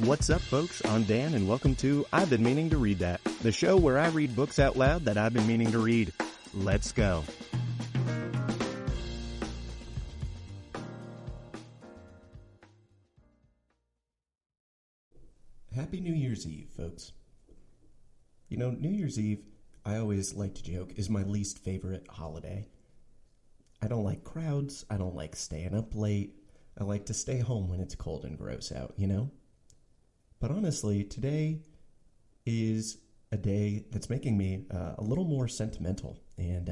What's up, folks? I'm Dan, and welcome to I've Been Meaning to Read That, the show where I read books out loud that I've been meaning to read. Let's go. Happy New Year's Eve, folks. You know, New Year's Eve, I always like to joke, is my least favorite holiday. I don't like crowds. I don't like staying up late. I like to stay home when it's cold and gross out, you know? But honestly, today is a day that's making me a little more sentimental and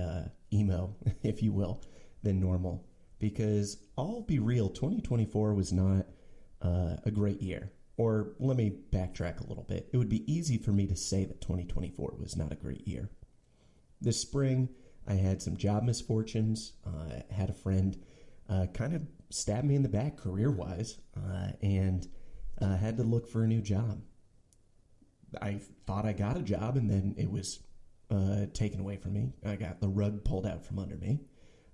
emo, if you will, than normal. Because I'll be real, 2024 was not a great year. Or let me backtrack a little bit. It would be easy for me to say that 2024 was not a great year. This spring, I had some job misfortunes. Had a friend kind of stab me in the back career-wise, and had to look for a new job. I thought I got a job, and then it was taken away from me. I got the rug pulled out from under me.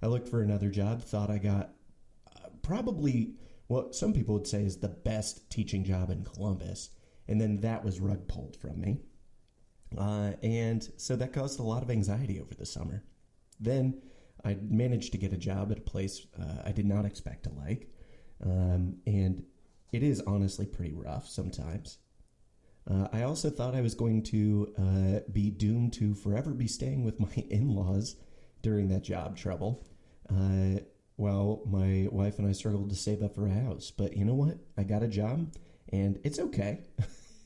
I looked for another job, thought I got probably what some people would say is the best teaching job in Columbus, and then that was rug pulled from me. And so that caused a lot of anxiety over the summer. Then I managed to get a job at a place I did not expect to like, and it is honestly pretty rough sometimes. I also thought I was going to be doomed to forever be staying with my in-laws during that job trouble. Well, my wife and I struggled to save up for a house. But you know what? I got a job, and it's okay.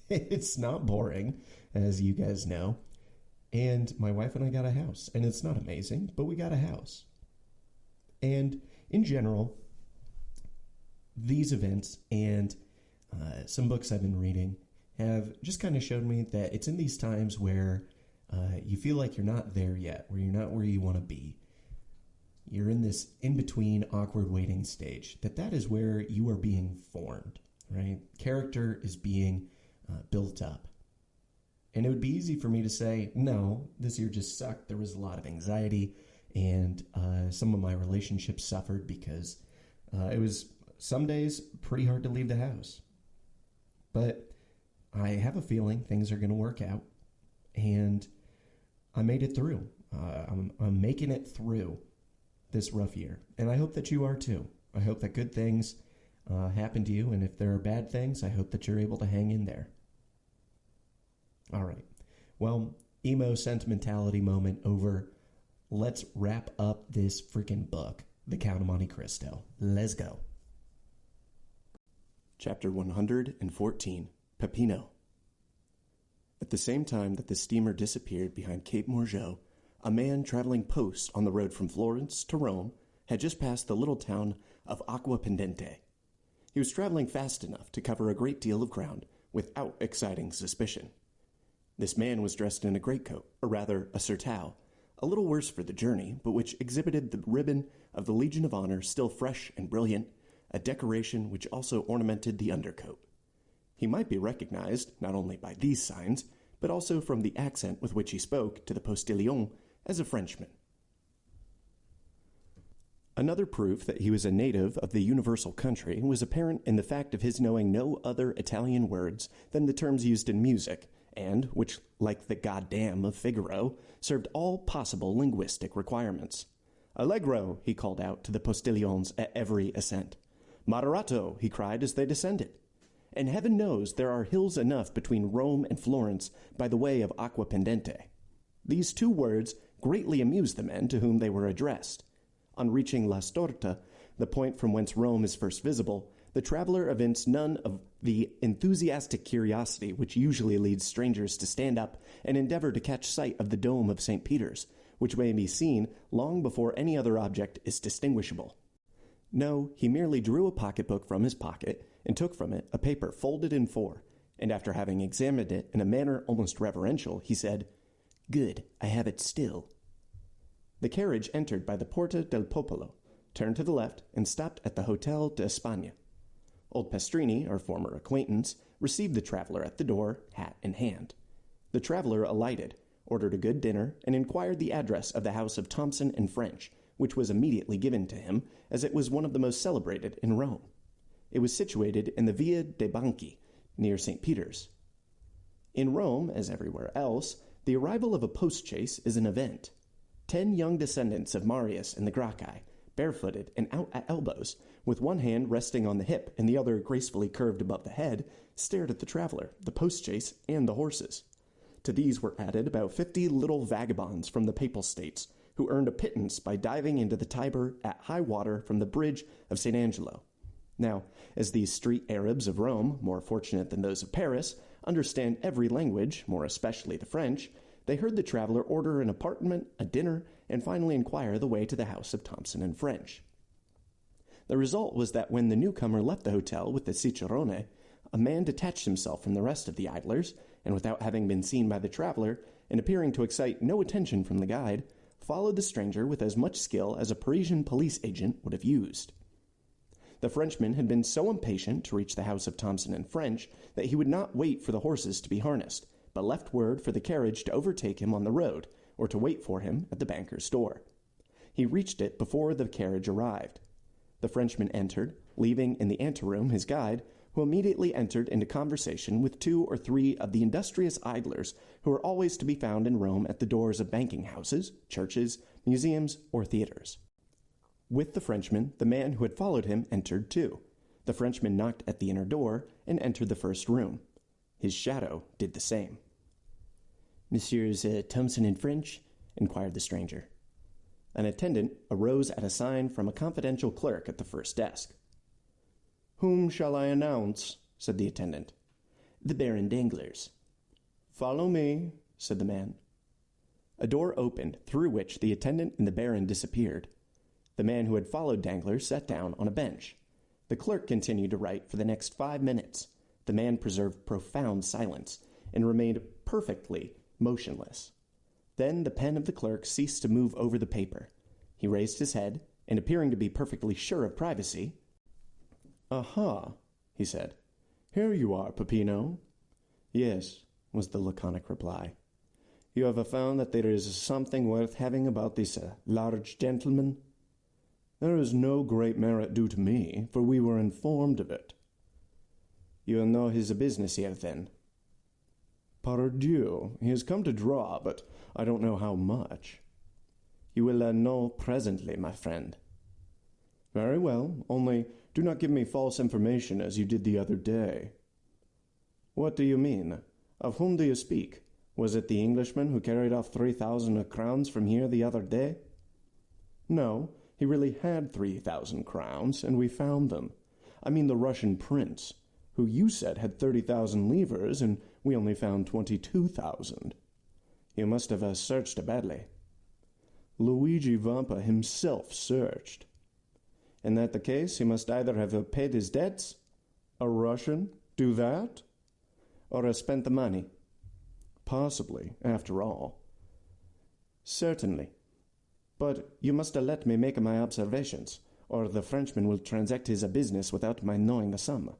It's not boring, as you guys know. And my wife and I got a house. And it's not amazing, but we got a house. And in general, these events and some books I've been reading have just kind of showed me that it's in these times where you feel like you're not there yet, where you're not where you want to be. You're in this in-between awkward waiting stage, that is where you are being formed, right? Character is being built up. And it would be easy for me to say, no, this year just sucked. There was a lot of anxiety, and some of my relationships suffered because it was some days pretty hard to leave the house. But I have a feeling things are going to work out, and I made it through. I'm making it through this rough year, and I hope that you are too. I hope that good things happen to you, and if there are bad things, I hope that you're able to hang in there. All right. Well, emo sentimentality moment over. Let's wrap up this freaking book, The Count of Monte Cristo. Let's go. Chapter 114, Peppino. At the same time that the steamer disappeared behind Cape Morgeau, a man traveling post on the road from Florence to Rome had just passed the little town of Acqua Pendente. He was traveling fast enough to cover a great deal of ground without exciting suspicion. This man was dressed in a greatcoat, or rather a surtout, a little worse for the journey, but which exhibited the ribbon of the Legion of Honor still fresh and brilliant, a decoration which also ornamented the undercoat. He might be recognized not only by these signs, but also from the accent with which he spoke to the postilion as a Frenchman. Another proof that he was a native of the universal country was apparent in the fact of his knowing no other Italian words than the terms used in music, and which, like the goddamn of Figaro, served all possible linguistic requirements. Allegro, he called out to the postilions at every ascent. Moderato, he cried as they descended. And heaven knows there are hills enough between Rome and Florence by the way of Acqua Pendente. These two words greatly amused the men to whom they were addressed. On reaching La Storta, the point from whence Rome is first visible, the traveler evinced none of the enthusiastic curiosity which usually leads strangers to stand up and endeavor to catch sight of the dome of St. Peter's, which may be seen long before any other object is distinguishable. No, he merely drew a pocketbook from his pocket and took from it a paper folded in four, and after having examined it in a manner almost reverential, he said, "Good, I have it still." The carriage entered by the Porta del Popolo, turned to the left, and stopped at the Hotel de España. Old Pastrini, our former acquaintance, received the traveler at the door, hat in hand. The traveler alighted, ordered a good dinner, and inquired the address of the house of Thompson and French, which was immediately given to him, as it was one of the most celebrated in Rome. It was situated in the Via dei Banchi, near St. Peter's. In Rome, as everywhere else, the arrival of a postchaise is an event. 10 young descendants of Marius and the Gracchi, barefooted and out at elbows, with one hand resting on the hip and the other gracefully curved above the head, stared at the traveler, the postchaise, and the horses. To these were added about 50 little vagabonds from the Papal States, who earned a pittance by diving into the Tiber at high water from the bridge of St. Angelo. Now, as these street Arabs of Rome, more fortunate than those of Paris, understand every language, more especially the French, they heard the traveler order an apartment, a dinner, and finally inquire the way to the house of Thompson and French. The result was that when the newcomer left the hotel with the cicerone, a man detached himself from the rest of the idlers, and without having been seen by the traveler, and appearing to excite no attention from the guide, followed the stranger with as much skill as a Parisian police agent would have used. The Frenchman had been so impatient to reach the house of Thompson and French that he would not wait for the horses to be harnessed, but left word for the carriage to overtake him on the road, or to wait for him at the banker's door. He reached it before the carriage arrived. The Frenchman entered, leaving in the anteroom his guide, who immediately entered into conversation with 2 or 3 of the industrious idlers who are always to be found in Rome at the doors of banking houses, churches, museums, or theaters. With the Frenchman, the man who had followed him entered too. The Frenchman knocked at the inner door and entered the first room. His shadow did the same. "Messieurs Thompson and French?" inquired the stranger. An attendant arose at a sign from a confidential clerk at the first desk. "Whom shall I announce?" said the attendant. "The Baron Danglars." "Follow me," said the man. A door opened, through which the attendant and the Baron disappeared. The man who had followed Danglars sat down on a bench. The clerk continued to write for the next 5 minutes. The man preserved profound silence, and remained perfectly motionless. Then the pen of the clerk ceased to move over the paper. He raised his head, and appearing to be perfectly sure of privacy, "Aha," he said. "Here you are, Peppino." "Yes," was the laconic reply. "You have found that there is something worth having about this large gentleman?" "There is no great merit due to me, for we were informed of it." "You know his business here, then?" "Pardieu, he has come to draw, but I don't know how much." "You will know presently, my friend." "Very well, only do not give me false information as you did the other day." "What do you mean? Of whom do you speak? Was it the Englishman who carried off 3,000 crowns from here the other day?" "No, he really had 3,000 crowns, and we found them. I mean the Russian prince, who you said had 30,000 livres, and we only found 22,000. You must have searched badly." "Luigi Vampa himself searched." "In that the case, he must either have paid his debts—" "A Russian do that?" "Or have spent the money." "Possibly, after all." "Certainly. But you must let me make my observations, or the Frenchman will transact his business without my knowing the sum."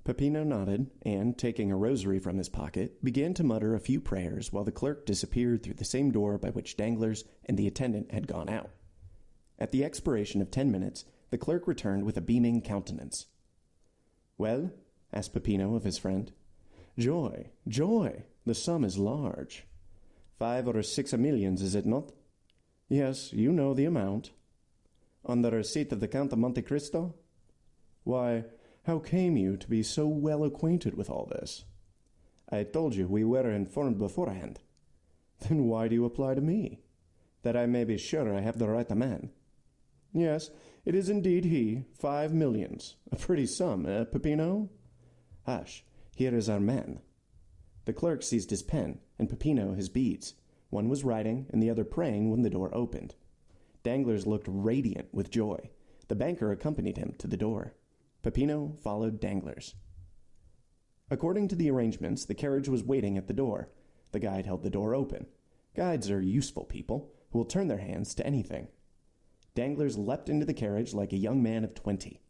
Peppino nodded, and, taking a rosary from his pocket, began to mutter a few prayers while the clerk disappeared through the same door by which Danglars and the attendant had gone out. At the expiration of 10 minutes, the clerk returned with a beaming countenance. "Well?" asked Peppino of his friend. "Joy, joy! The sum is large." 5 or 6 millions, is it not?" "Yes, you know the amount." "On the receipt of the Count of Monte Cristo?" "Why, how came you to be so well acquainted with all this?" "I told you we were informed beforehand." "Then why do you apply to me?" "That I may be sure I have the right man." "Yes, it is indeed he. 5 millions. A pretty sum, Peppino?" "Hush, here is our man." The clerk seized his pen, and Peppino his beads. One was writing, and the other praying when the door opened. Danglars looked radiant with joy. The banker accompanied him to the door. Peppino followed Danglars. According to the arrangements, the carriage was waiting at the door. The guide held the door open. Guides are useful people, who will turn their hands to anything. Danglars leapt into the carriage like a young man of 20.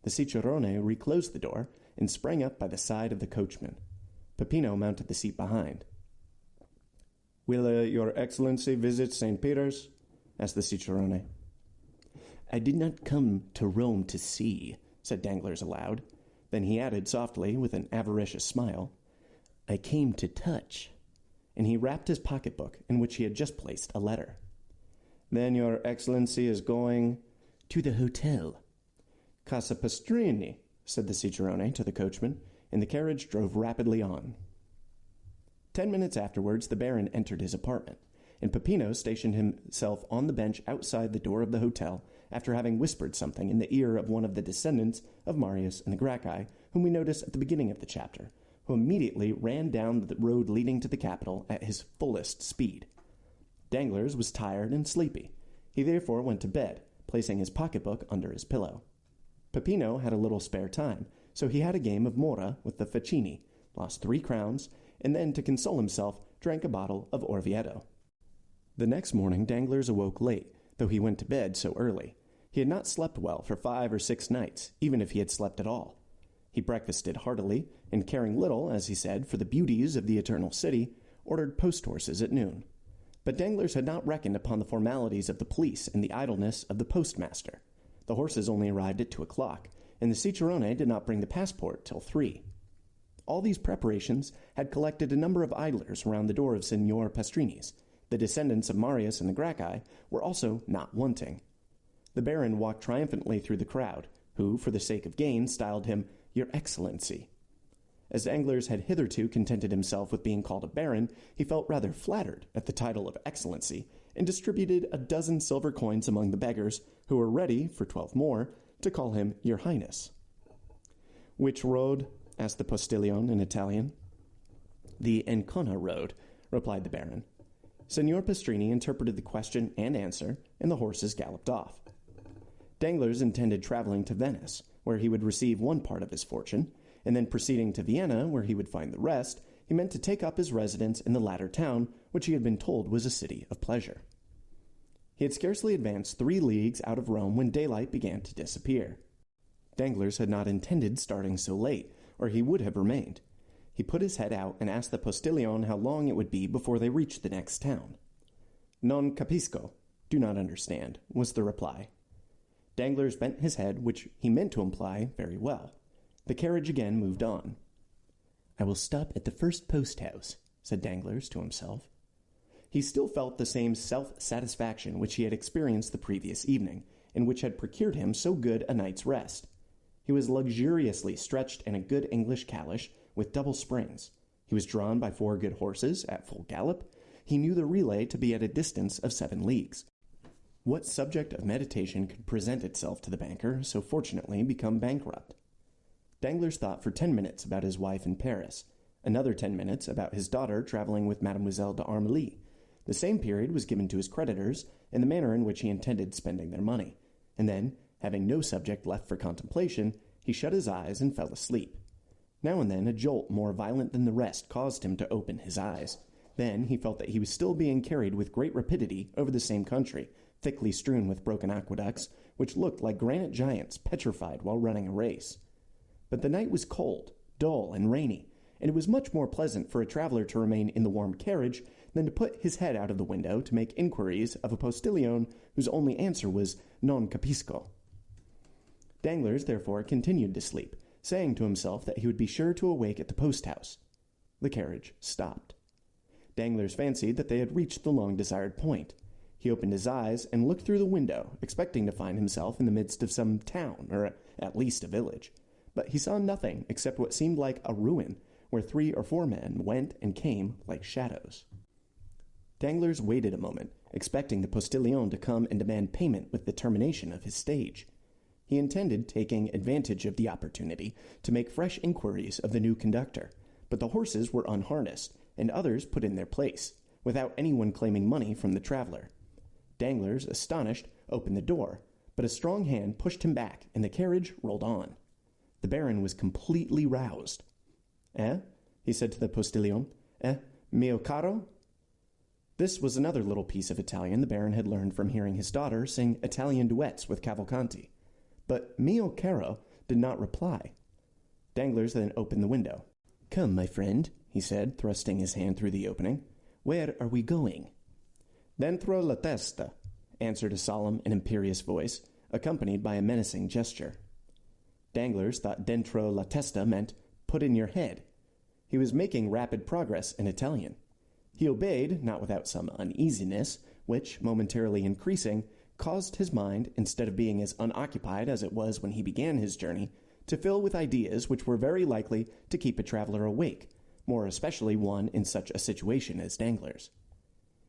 The cicerone reclosed the door, and sprang up by the side of the coachman. Peppino mounted the seat behind. "Will your Excellency visit St. Peter's?" asked the cicerone. "I did not come to Rome to see," said Danglars aloud, Then he added softly, with an avaricious smile, "I came to touch." And he rapped his pocketbook, in which he had just placed a letter. "Then your Excellency is going—" "To the hotel." "Casa Pastrini," said the cicerone to the coachman, and the carriage drove rapidly on. 10 minutes afterwards the Baron entered his apartment, and Peppino stationed himself on the bench outside the door of the hotel after having whispered something in the ear of one of the descendants of Marius and the Gracchi, whom we notice at the beginning of the chapter, who immediately ran down the road leading to the capital at his fullest speed. Danglars was tired and sleepy. He therefore went to bed, placing his pocketbook under his pillow. Peppino had a little spare time, so he had a game of mora with the Facchini, lost 3 crowns, and then, to console himself, drank a bottle of Orvieto. The next morning Danglars awoke late, though he went to bed so early. He had not slept well for 5 or 6 nights, even if he had slept at all. He breakfasted heartily, and caring little, as he said, for the beauties of the Eternal City, ordered post-horses at noon. But Danglars had not reckoned upon the formalities of the police and the idleness of the postmaster. The horses only arrived at 2 o'clock, and the cicerone did not bring the passport till 3. All these preparations had collected a number of idlers round the door of Signor Pastrini's. The descendants of Marius and the Gracchi were also not wanting. The Baron walked triumphantly through the crowd, who, for the sake of gain, styled him "Your Excellency." As Danglars had hitherto contented himself with being called a baron, he felt rather flattered at the title of Excellency, and distributed a dozen silver coins among the beggars, who were ready, for 12 more, to call him Your Highness. "Which road?" asked the postilion in Italian. "The Ancona road," replied the Baron. Signor Pastrini interpreted the question and answer, and the horses galloped off. Danglars intended travelling to Venice, where he would receive one part of his fortune, and then proceeding to Vienna, where he would find the rest. He meant to take up his residence in the latter town, which he had been told was a city of pleasure. He had scarcely advanced 3 leagues out of Rome when daylight began to disappear. Danglars had not intended starting so late, or he would have remained. He put his head out and asked the postilion how long it would be before they reached the next town. "Non capisco," do not understand, was the reply. Danglars bent his head, which he meant to imply very well. The carriage again moved on. "I will stop at the first post-house," said Danglars to himself. He still felt the same self-satisfaction which he had experienced the previous evening, and which had procured him so good a night's rest. He was luxuriously stretched in a good English calash with double springs. He was drawn by 4 good horses at full gallop. He knew the relay to be at a distance of 7 leagues. What subject of meditation could present itself to the banker, so fortunately become bankrupt? Danglars thought for 10 minutes about his wife in Paris, another 10 minutes about his daughter travelling with Mademoiselle d'Armilly. The same period was given to his creditors and the manner in which he intended spending their money, and then, having no subject left for contemplation, he shut his eyes and fell asleep. Now and then a jolt more violent than the rest caused him to open his eyes. Then he felt that he was still being carried with great rapidity over the same country, thickly strewn with broken aqueducts, which looked like granite giants petrified while running a race. But the night was cold, dull, and rainy, and it was much more pleasant for a traveller to remain in the warm carriage than to put his head out of the window to make inquiries of a postilion whose only answer was "Non capisco." Danglars therefore continued to sleep, saying to himself that he would be sure to awake at the post-house. The carriage stopped. Danglars fancied that they had reached the long-desired point. He opened his eyes and looked through the window, expecting to find himself in the midst of some town, or at least a village. But he saw nothing except what seemed like a ruin, where 3 or 4 men went and came like shadows. Danglars waited a moment, expecting the postilion to come and demand payment with the termination of his stage. He intended taking advantage of the opportunity to make fresh inquiries of the new conductor, but the horses were unharnessed, and others put in their place, without anyone claiming money from the traveller. Danglars, astonished, opened the door, but a strong hand pushed him back, and the carriage rolled on. The Baron was completely roused. "Eh?" he said to the postilion. "Eh, mio caro?" This was another little piece of Italian the Baron had learned from hearing his daughter sing Italian duets with Cavalcanti. But mio caro did not reply. Danglars then opened the window. "Come, my friend," he said, thrusting his hand through the opening. "Where are we going?" "Dentro la testa," answered a solemn and imperious voice, accompanied by a menacing gesture. Danglars thought dentro la testa meant put in your head. He was making rapid progress in Italian. He obeyed, not without some uneasiness, which, momentarily increasing, caused his mind, instead of being as unoccupied as it was when he began his journey, to fill with ideas which were very likely to keep a traveler awake, more especially one in such a situation as Danglars.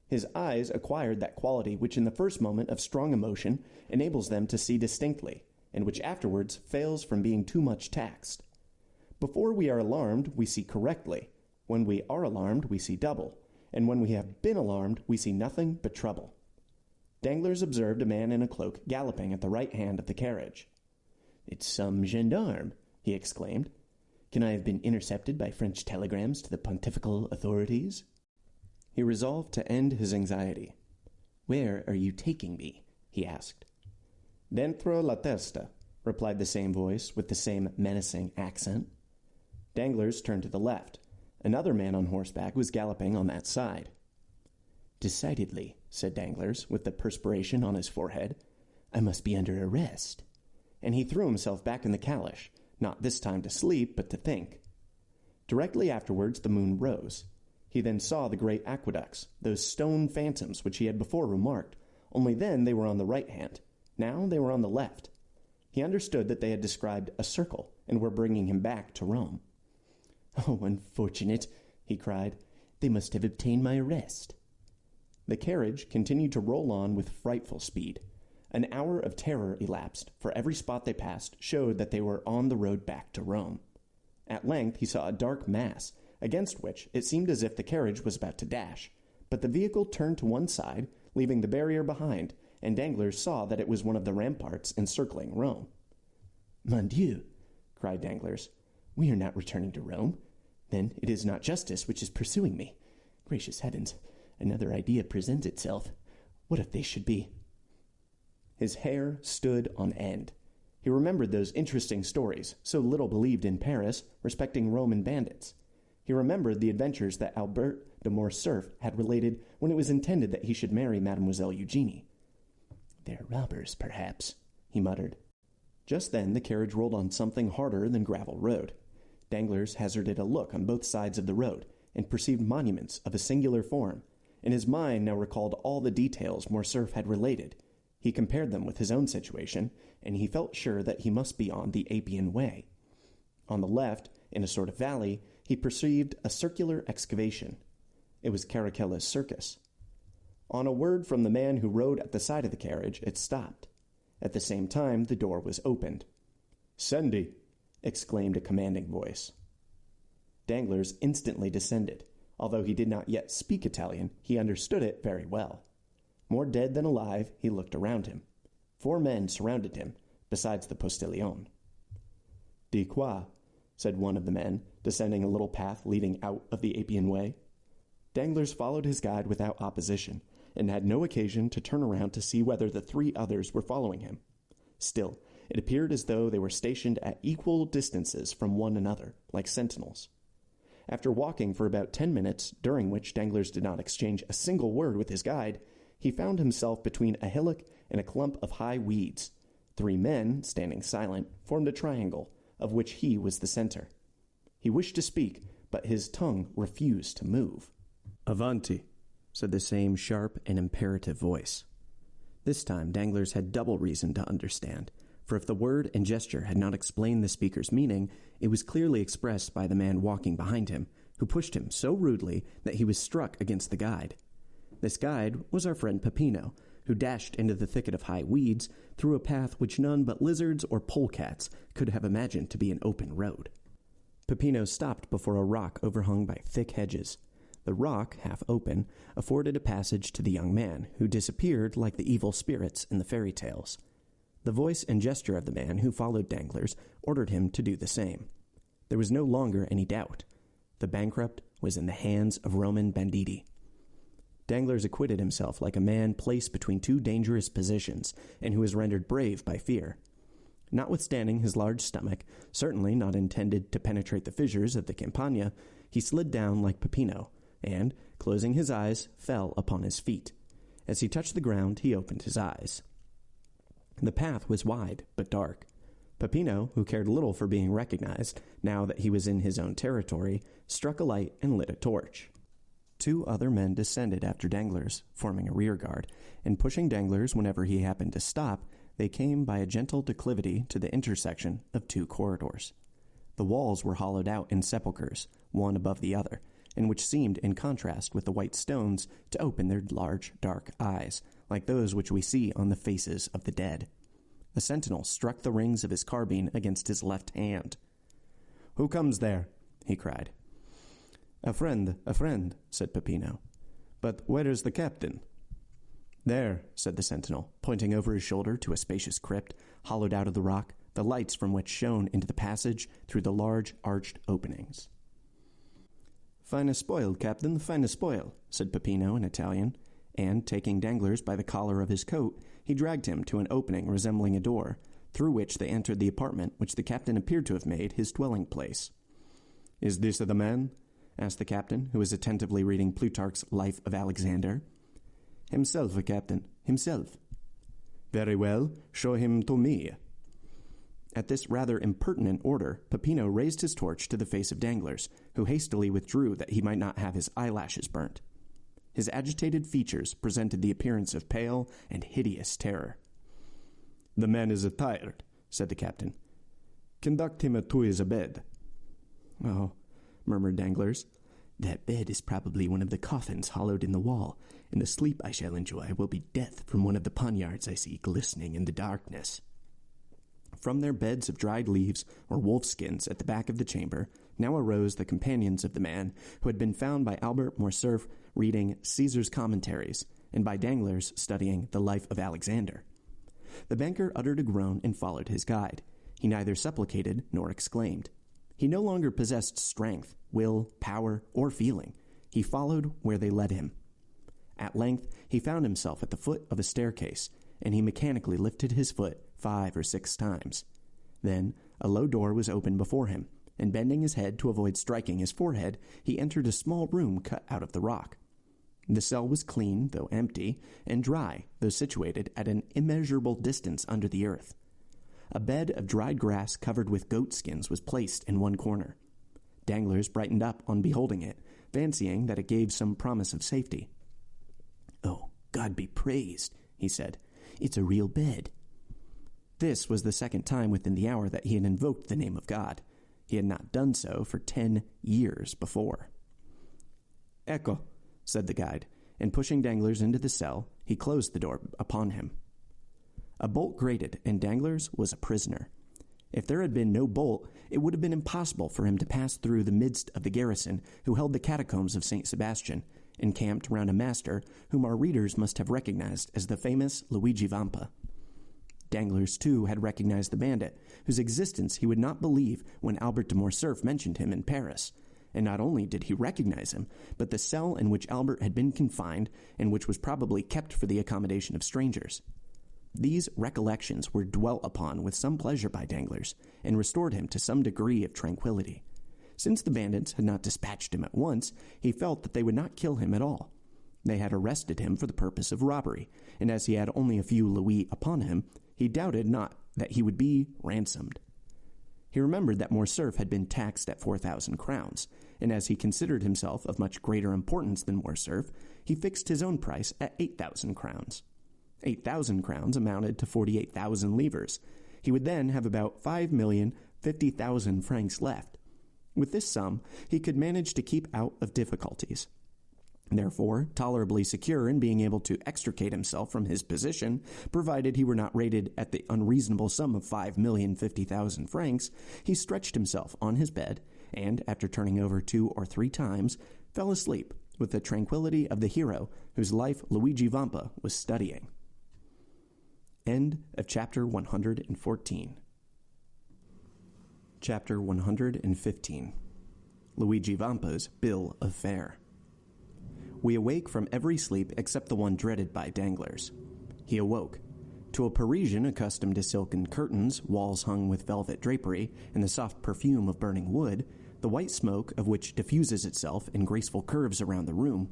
His eyes acquired that quality which in the first moment of strong emotion enables them to see distinctly, and which afterwards fails from being too much taxed. Before we are alarmed, we see correctly. When we are alarmed, we see double, and when we have been alarmed, we see nothing but trouble. Danglars observed a man in a cloak galloping at the right hand of the carriage. "It's some gendarme," he exclaimed. "Can I have been intercepted by French telegrams to the pontifical authorities?" He resolved to end his anxiety. "Where are you taking me?" he asked. "Dentro la testa," replied the same voice with the same menacing accent. Danglars turned to the left. Another man on horseback was galloping on that side. "Decidedly," said Danglars, with the perspiration on his forehead, "I must be under arrest." And he threw himself back in the calash, not this time to sleep, but to think. Directly afterwards the moon rose. He then saw the great aqueducts, those stone phantoms which he had before remarked, only then they were on the right hand. Now they were on the left. He understood that they had described a circle, and were bringing him back to Rome. "Oh, unfortunate!" he cried. "They must have obtained my arrest." The carriage continued to roll on with frightful speed. An hour of terror elapsed, for every spot they passed showed that they were on the road back to Rome. At length he saw a dark mass, against which it seemed as if the carriage was about to dash, but the vehicle turned to one side, leaving the barrier behind, and Danglars saw that it was one of the ramparts encircling Rome. "Mon Dieu!" cried Danglars. "We are not returning to Rome. Then it is not justice which is pursuing me. Gracious heavens! Another idea presents itself. What if they should be—" His hair stood on end. He remembered those interesting stories, so little believed in Paris, respecting Roman bandits. He remembered the adventures that Albert de Morcerf had related when it was intended that he should marry Mademoiselle Eugénie. "They're robbers, perhaps," he muttered. Just then the carriage rolled on something harder than gravel road. Danglars hazarded a look on both sides of the road, and perceived monuments of a singular form, and his mind now recalled all the details Morcerf had related. He compared them with his own situation, and he felt sure that he must be on the Appian Way. On the left, in a sort of valley, he perceived a circular excavation. It was Caracalla's circus. On a word from the man who rode at the side of the carriage, it stopped. At the same time, the door was opened. "Scendi!" exclaimed a commanding voice. Danglars instantly descended. Although he did not yet speak Italian, he understood it very well. More dead than alive, he looked around him. 4 men surrounded him, besides the postilion. "Di qua," said one of the men, descending a little path leading out of the Appian Way. Danglars followed his guide without opposition, and had no occasion to turn around to see whether the 3 others were following him. Still, it appeared as though they were stationed at equal distances from one another, like sentinels. After walking for about 10 minutes, during which Danglars did not exchange a single word with his guide, he found himself between a hillock and a clump of high weeds. 3 men, standing silent, formed a triangle, of which he was the center. He wished to speak, but his tongue refused to move. "Avanti," said the same sharp and imperative voice. This time Danglars had double reason to understand, for if the word and gesture had not explained the speaker's meaning, it was clearly expressed by the man walking behind him, who pushed him so rudely that he was struck against the guide. This guide was our friend Peppino, who dashed into the thicket of high weeds through a path which none but lizards or polecats could have imagined to be an open road. Peppino stopped before a rock overhung by thick hedges. The rock, half open, afforded a passage to the young man, who disappeared like the evil spirits in the fairy tales. The voice and gesture of the man who followed Danglars ordered him to do the same. There was no longer any doubt. The bankrupt was in the hands of Roman banditti. Danglars acquitted himself like a man placed between 2 dangerous positions, and who is rendered brave by fear. Notwithstanding his large stomach, certainly not intended to penetrate the fissures of the Campagna, he slid down like Peppino, and, closing his eyes, fell upon his feet. As he touched the ground, he opened his eyes. The path was wide, but dark. Peppino, who cared little for being recognized, now that he was in his own territory, struck a light and lit a torch. 2 other men descended after Danglars, forming a rearguard, and pushing Danglars whenever he happened to stop, they came by a gentle declivity to the intersection of 2 corridors. The walls were hollowed out in sepulchres, one above the other, and which seemed, in contrast with the white stones, to open their large, dark eyes, like those which we see on the faces of the dead. A sentinel struck the rings of his carbine against his left hand. "Who comes there?" he cried. A friend," said Peppino. "But where is the captain?" "There," said the sentinel, pointing over his shoulder to a spacious crypt, hollowed out of the rock, the lights from which shone into the passage through the large arched openings. "Fine spoil, captain, fine spoil," said Peppino in Italian, and, taking Danglars by the collar of his coat, he dragged him to an opening resembling a door, through which they entered the apartment which the captain appeared to have made his dwelling-place. "Is this the man?" asked the captain, who was attentively reading Plutarch's Life of Alexander. "Himself, captain, himself." "Very well, show him to me." At this rather impertinent order, Peppino raised his torch to the face of Danglars, who hastily withdrew that he might not have his eyelashes burnt. His agitated features presented the appearance of pale and hideous terror. "The man is tired," said the captain. "Conduct him to his bed." "Oh," murmured Danglars, "that bed is probably one of the coffins hollowed in the wall, and the sleep I shall enjoy will be death from one of the poniards I see glistening in the darkness." From their beds of dried leaves or wolf-skins at the back of the chamber now arose the companions of the man who had been found by Albert Morcerf reading Caesar's Commentaries, and by Danglars studying the Life of Alexander. The banker uttered a groan and followed his guide. He neither supplicated nor exclaimed. He no longer possessed strength, will, power, or feeling. He followed where they led him. At length he found himself at the foot of a staircase, and he mechanically lifted his foot 5 or 6 times. Then a low door was opened before him, and bending his head to avoid striking his forehead, he entered a small room cut out of the rock. The cell was clean, though empty, and dry, though situated at an immeasurable distance under the earth. A bed of dried grass covered with goat skins was placed in one corner. Danglars brightened up on beholding it, fancying that it gave some promise of safety. "Oh, God be praised," he said. "It's a real bed." This was the second time within the hour that he had invoked the name of God. He had not done so for 10 years before. "Ecco," said the guide, and pushing Danglars into the cell, he closed the door upon him. A bolt grated, and Danglars was a prisoner. If there had been no bolt, it would have been impossible for him to pass through the midst of the garrison who held the catacombs of St. Sebastian, encamped round a master whom our readers must have recognized as the famous Luigi Vampa. Danglars, too, had recognized the bandit, whose existence he would not believe when Albert de Morcerf mentioned him in Paris. And not only did he recognize him, but the cell in which Albert had been confined, and which was probably kept for the accommodation of strangers. These recollections were dwelt upon with some pleasure by Danglars, and restored him to some degree of tranquillity. Since the bandits had not dispatched him at once, he felt that they would not kill him at all. They had arrested him for the purpose of robbery, and as he had only a few louis upon him, he doubted not that he would be ransomed. He remembered that Morcerf had been taxed at 4,000 crowns, and as he considered himself of much greater importance than Morcerf, he fixed his own price at 8,000 crowns. 8,000 crowns amounted to 48,000 livres. He would then have about 5,050,000 francs left. With this sum, he could manage to keep out of difficulties. Therefore, tolerably secure in being able to extricate himself from his position, provided he were not rated at the unreasonable sum of 5,050,000 francs, he stretched himself on his bed, and, after turning over 2 or 3 times, fell asleep with the tranquillity of the hero whose life Luigi Vampa was studying. End of chapter 114. Chapter 115. Luigi Vampa's Bill of Fare. We awake from every sleep except the one dreaded by Danglars. He awoke. To a Parisian accustomed to silken curtains, walls hung with velvet drapery, and the soft perfume of burning wood, the white smoke of which diffuses itself in graceful curves around the room,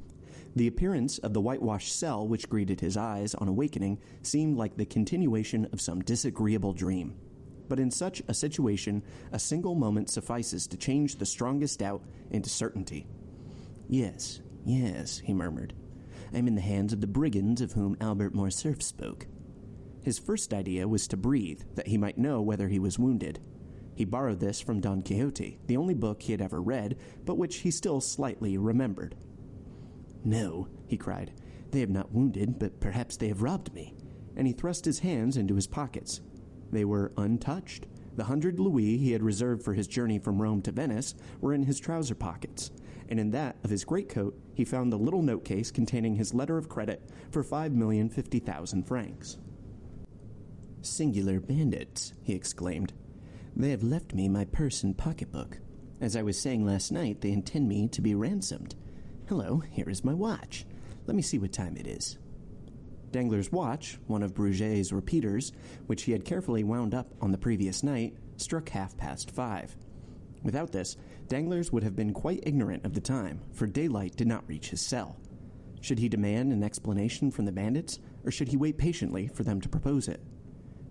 the appearance of the whitewashed cell which greeted his eyes on awakening seemed like the continuation of some disagreeable dream. But in such a situation, a single moment suffices to change the strongest doubt into certainty. Yes, he murmured. I am in the hands of the brigands of whom Albert Morcerf spoke. His first idea was to breathe, that he might know whether he was wounded. He borrowed this from Don Quixote, the only book he had ever read, but which he still slightly remembered. No, he cried, they have not wounded, but perhaps they have robbed me. And he thrust his hands into his pockets. They were untouched. The 100 louis he had reserved for his journey from Rome to Venice were in his trouser pockets, and in that of his greatcoat he found the little note case containing his letter of credit for 5,050,000 francs. Singular bandits, he exclaimed. They have left me my purse and pocketbook. As I was saying last night, they intend me to be ransomed. Hello, here is my watch. Let me see what time it is. Danglars' watch, one of Bruget's repeaters, which he had carefully wound up on the previous night, struck 5:30. Without this, Danglars would have been quite ignorant of the time, for daylight did not reach his cell. Should he demand an explanation from the bandits, or should he wait patiently for them to propose it?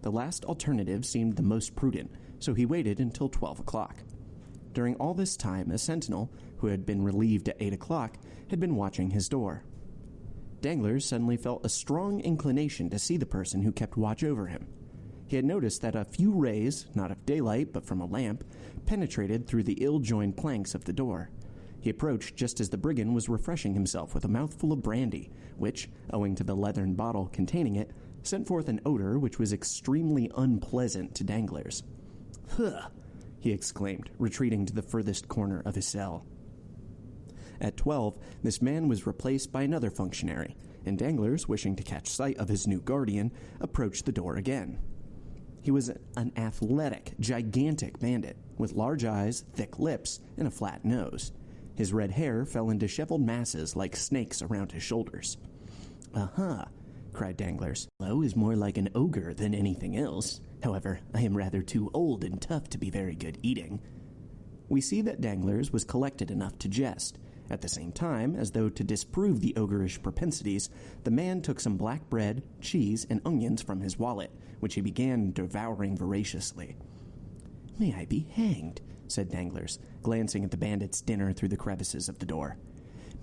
The last alternative seemed the most prudent, so he waited until 12 o'clock. During all this time, a sentinel, who had been relieved at 8 o'clock, had been watching his door. Danglars suddenly felt a strong inclination to see the person who kept watch over him. He had noticed that a few rays, not of daylight but from a lamp, penetrated through the ill-joined planks of the door. He approached just as the brigand was refreshing himself with a mouthful of brandy, which, owing to the leathern bottle containing it, sent forth an odor which was extremely unpleasant to Danglars. "Huh!" he exclaimed, retreating to the furthest corner of his cell. At 12, this man was replaced by another functionary, and Danglars, wishing to catch sight of his new guardian, approached the door again. He was an athletic, gigantic bandit, with large eyes, thick lips, and a flat nose. His red hair fell in disheveled masses like snakes around his shoulders. "Aha!" cried Danglars. "Lo is more like an ogre than anything else. However, I am rather too old and tough to be very good eating." We see that Danglars was collected enough to jest. At the same time, as though to disprove the ogreish propensities, the man took some black bread, cheese, and onions from his wallet, which he began devouring voraciously. "May I be hanged," said Danglars, glancing at the bandit's dinner through the crevices of the door.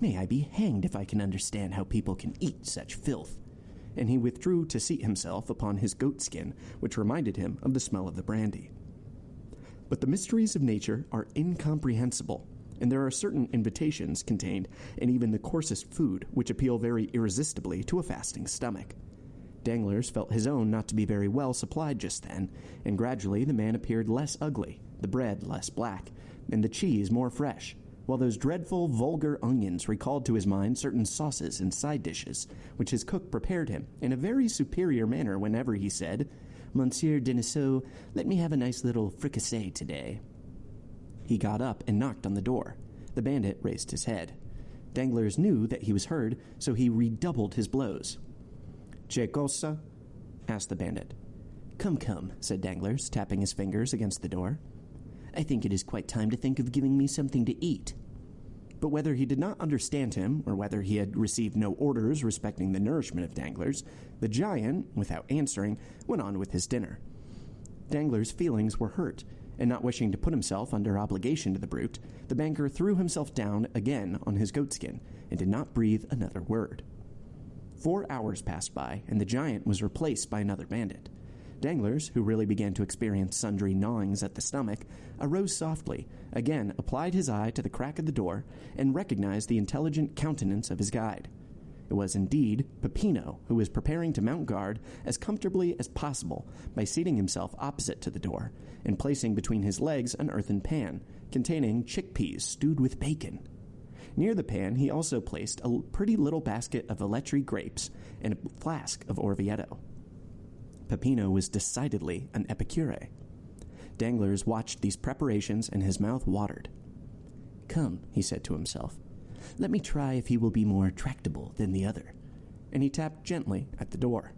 "May I be hanged if I can understand how people can eat such filth." And he withdrew to seat himself upon his goatskin, which reminded him of the smell of the brandy. But the mysteries of nature are incomprehensible, and there are certain invitations contained in even the coarsest food which appeal very irresistibly to a fasting stomach. Danglars felt his own not to be very well supplied just then, and gradually the man appeared less ugly, the bread less black, and the cheese more fresh, while those dreadful, vulgar onions recalled to his mind certain sauces and side dishes, which his cook prepared him in a very superior manner whenever he said, "Monsieur Denisot, let me have a nice little fricassee today." He got up and knocked on the door. The bandit raised his head. Danglars knew that he was heard, so he redoubled his blows. "Che cosa?" asked the bandit. Come, said Danglars, tapping his fingers against the door. "I think it is quite time to think of giving me something to eat." But whether he did not understand him, or whether he had received no orders respecting the nourishment of Danglars, the giant, without answering, went on with his dinner. Danglars' feelings were hurt, and not wishing to put himself under obligation to the brute, the banker threw himself down again on his goatskin, and did not breathe another word. 4 hours passed by, and the giant was replaced by another bandit. Danglars, who really began to experience sundry gnawings at the stomach, arose softly, again applied his eye to the crack of the door, and recognized the intelligent countenance of his guide. It was indeed Peppino, who was preparing to mount guard as comfortably as possible by seating himself opposite to the door, and placing between his legs an earthen pan, containing chickpeas stewed with bacon. Near the pan he also placed a pretty little basket of Velletri grapes and a flask of Orvieto. Peppino was decidedly an epicure. Danglars watched these preparations, and his mouth watered. "Come," he said to himself, "let me try if he will be more tractable than the other." And he tapped gently at the door.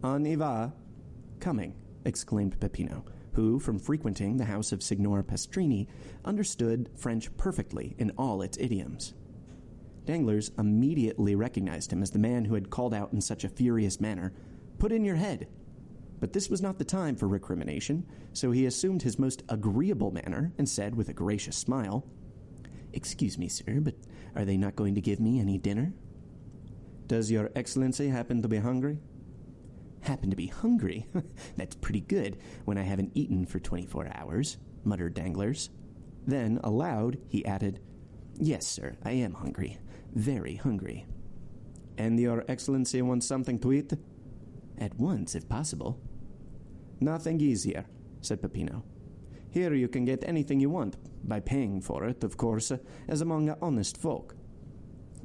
"On y va?" "Coming," exclaimed Peppino, who, from frequenting the house of Signor Pastrini, understood French perfectly in all its idioms. Danglars immediately recognized him as the man who had called out in such a furious manner, "Put in your head!" But this was not the time for recrimination, so he assumed his most agreeable manner and said with a gracious smile, "Excuse me, sir, but are they not going to give me any dinner?" "Does your excellency happen to be hungry?" "Happen to be hungry? That's pretty good when I haven't eaten for 24 hours, muttered Danglars. Then, aloud, he added, "Yes, sir, I am hungry, very hungry." "And your excellency wants something to eat?" "At once, if possible." "Nothing easier," said Peppino. "Here you can get anything you want, by paying for it, of course, as among honest folk."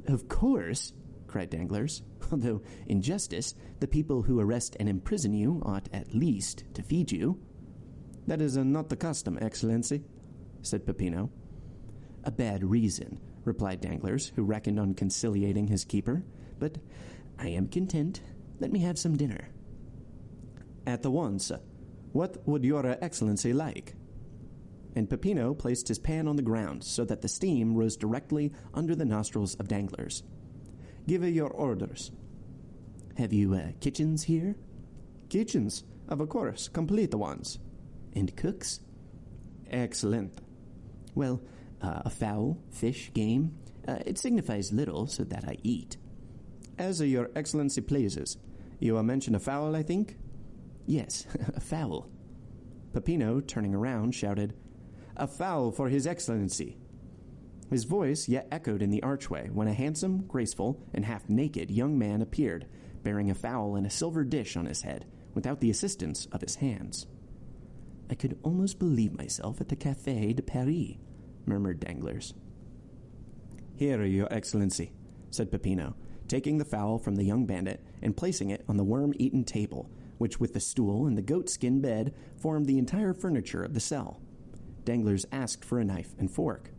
"Of course," cried Danglars, "although, in justice, the people who arrest and imprison you ought at least to feed you." "That is not the custom, excellency," said Peppino. "A bad reason," replied Danglars, who reckoned on conciliating his keeper. "But I am content. Let me have some dinner." "At once. What would your excellency like?" And Peppino placed his pan on the ground so that the steam rose directly under the nostrils of Danglars. "Give your orders." "Have you kitchens here?" "Kitchens, of course, complete ones." "And cooks?" "Excellent." "Well, a fowl, fish, game, it signifies little, so that I eat." "As your excellency pleases. You mentioned a fowl, I think?" "Yes, a fowl." Peppino, turning around, shouted, "A fowl for his excellency." His voice yet echoed in the archway when a handsome, graceful, and half-naked young man appeared, bearing a fowl in a silver dish on his head, without the assistance of his hands. "I could almost believe myself at the Café de Paris," murmured Danglars. "Here, your excellency," said Peppino, taking the fowl from the young bandit and placing it on the worm-eaten table, which with the stool and the goat-skin bed formed the entire furniture of the cell. Danglars asked for a knife and fork.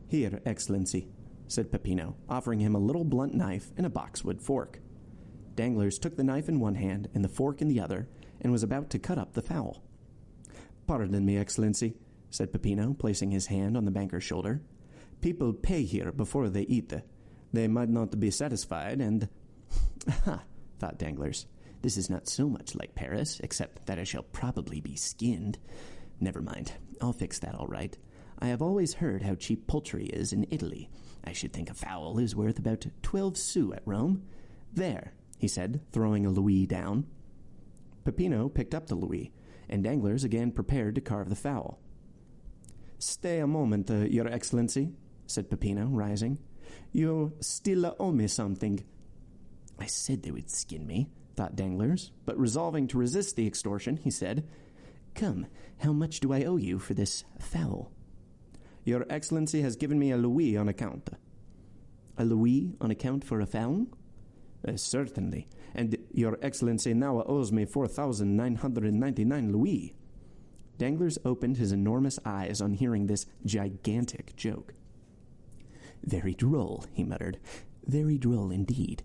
"Here, excellency," said Peppino, offering him a little blunt knife and a boxwood fork. Danglars took the knife in one hand and the fork in the other, and was about to cut up the fowl. "Pardon me, excellency," said Peppino, placing his hand on the banker's shoulder. "People pay here before they eat. They might not be satisfied, and—" "Ha!" thought Danglars. "This is not so much like Paris, except that I shall probably be skinned. Never mind, I'll fix that all right. I have always heard how cheap poultry is in Italy. I should think a fowl is worth about 12 sous at Rome. There," he said, throwing a louis down. Peppino picked up the louis, and Danglars again prepared to carve the fowl. "Stay a moment, your excellency," said Peppino, rising. "You still owe me something." "I said they would skin me," thought Danglars, but resolving to resist the extortion, he said, "Come, how much do I owe you for this fowl?" "Your excellency has given me a louis on account." "A louis on account for a fowl?" "Certainly, and your excellency now owes me 4,999 louis." Danglars opened his enormous eyes on hearing this gigantic joke. "Very droll," he muttered. "Very droll indeed."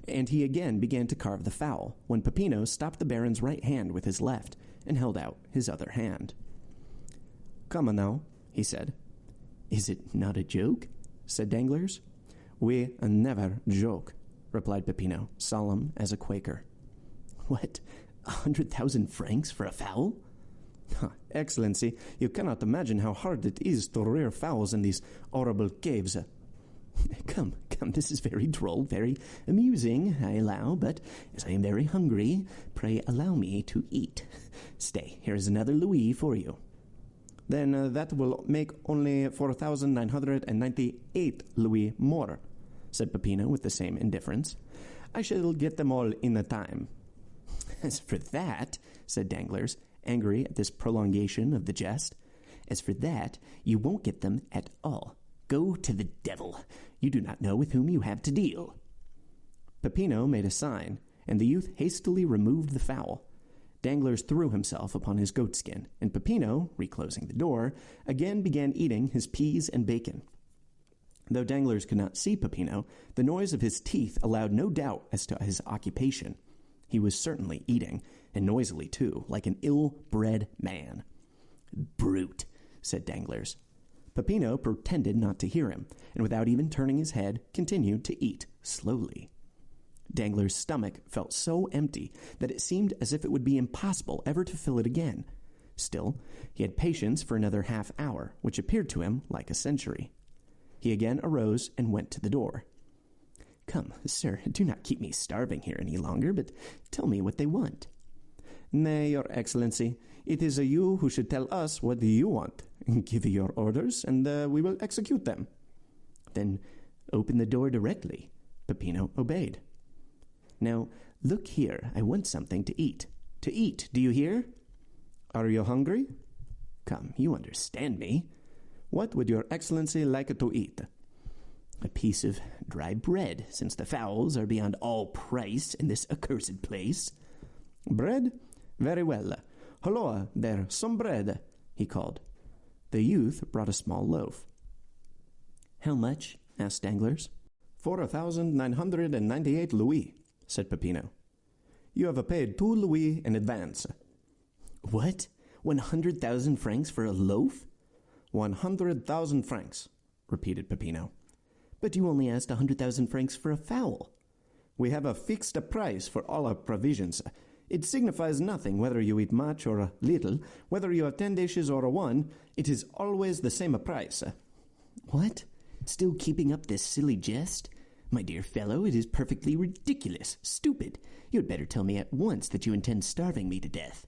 And he again began to carve the fowl, when Peppino stopped the baron's right hand with his left and held out his other hand. "Come now," he said. "Is it not a joke?" said Danglars. "We never joke," replied Peppino, solemn as a Quaker. "What, 100,000 francs for a fowl?" "Excellency, you cannot imagine how hard it is to rear fowls in these horrible caves." Come, this is very droll, very amusing, I allow, but as I am very hungry, pray allow me to eat. Stay, here is another louis for you." "Then that will make only 4,998 louis more," said Peppino with the same indifference. "I shall get them all in a time." "As for that," said Danglars, angry at this prolongation of the jest, "as for that, you won't get them at all. Go to the devil. You do not know with whom you have to deal." Peppino made a sign, and the youth hastily removed the fowl. Danglars threw himself upon his goatskin, and Peppino, reclosing the door, again began eating his peas and bacon. Though Danglars could not see Peppino, the noise of his teeth allowed no doubt as to his occupation. He was certainly eating, and noisily too, like an ill-bred man. "Brute," said Danglars. Peppino pretended not to hear him, and without even turning his head, continued to eat slowly. Danglars' stomach felt so empty that it seemed as if it would be impossible ever to fill it again. Still, he had patience for another half hour, which appeared to him like a century. He again arose and went to the door. "Come, sir, do not keep me starving here any longer, but tell me what they want." "Nay, your excellency, it is you who should tell us what you want. Give your orders, and we will execute them." "Then open the door directly." Peppino obeyed. "Now, look here, I want something to eat. To eat, do you hear?" "Are you hungry?" "Come, you understand me. What would your excellency like to eat?" "A piece of dry bread, since the fowls are beyond all price in this accursed place." "Bread? Very well. Holloa there, some bread," he called. The youth brought a small loaf. "How much?" asked Danglars. 4,998 louis, said Peppino. "You have paid 2 louis in advance." "What? 100,000 francs for a loaf?" 100,000 francs, repeated Peppino. "But you only asked 100,000 francs for a fowl." "We have a fixed price for all our provisions. It signifies nothing whether you eat much or little, whether you have 10 dishes or 1, it is always the same price." "What? Still keeping up this silly jest? My dear fellow, it is perfectly ridiculous, stupid. You had better tell me at once that you intend starving me to death."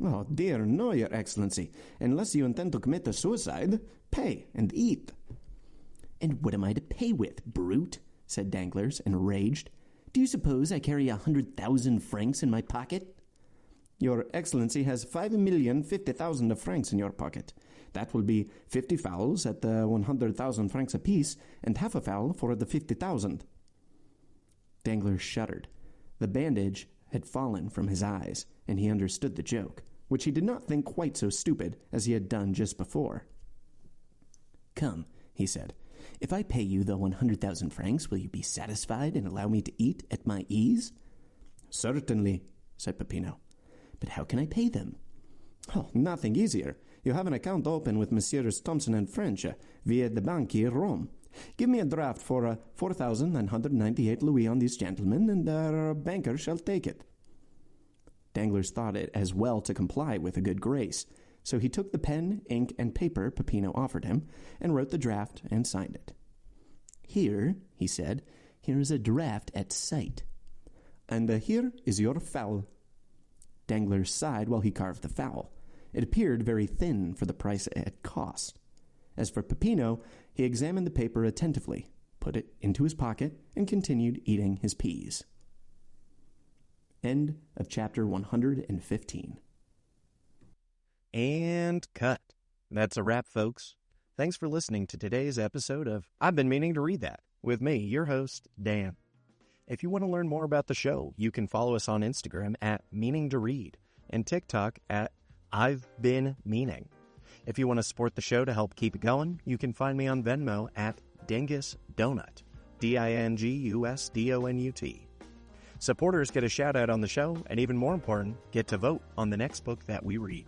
"Oh, dear, no, your excellency. Unless you intend to commit a suicide, pay and eat." "And what am I to pay with, brute?" said Danglars, enraged. "Do you suppose I carry 100,000 francs in my pocket?" "Your excellency has 5,050,000 francs in your pocket. That will be 50 fowls at 100,000 francs apiece, and half a fowl for the 50,000. Danglars shuddered. The bandage had fallen from his eyes, and he understood the joke, which he did not think quite so stupid as he had done just before. "Come," he said, "if I pay you the 100,000 francs, will you be satisfied and allow me to eat at my ease?" "Certainly," said Peppino. "But how can I pay them?" "Oh, nothing easier. You have an account open with Messieurs Thompson and French via the Banque Rome. Give me a draft for 4,998 louis on these gentlemen, and our banker shall take it." Danglars thought it as well to comply with a good grace, so he took the pen, ink, and paper Peppino offered him, and wrote the draft and signed it. "Here," he said, "here is a draft at sight." "And here is your fowl." Danglars sighed while he carved the fowl. It appeared very thin for the price it had cost. As for Peppino, he examined the paper attentively, put it into his pocket, and continued eating his peas. End of chapter 115. And cut. That's a wrap, folks. Thanks for listening to today's episode of I've Been Meaning to Read That, with me, your host, Dan. If you want to learn more about the show, you can follow us on Instagram at Meaning to Read and TikTok at I've Been Meaning. If you want to support the show to help keep it going, you can find me on Venmo at Dingus Donut, DINGUSDONUT. Supporters get a shout-out on the show, and even more important, get to vote on the next book that we read.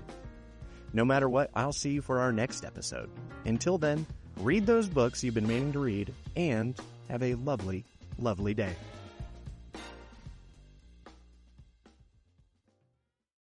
No matter what, I'll see you for our next episode. Until then, read those books you've been meaning to read, and have a lovely, lovely day.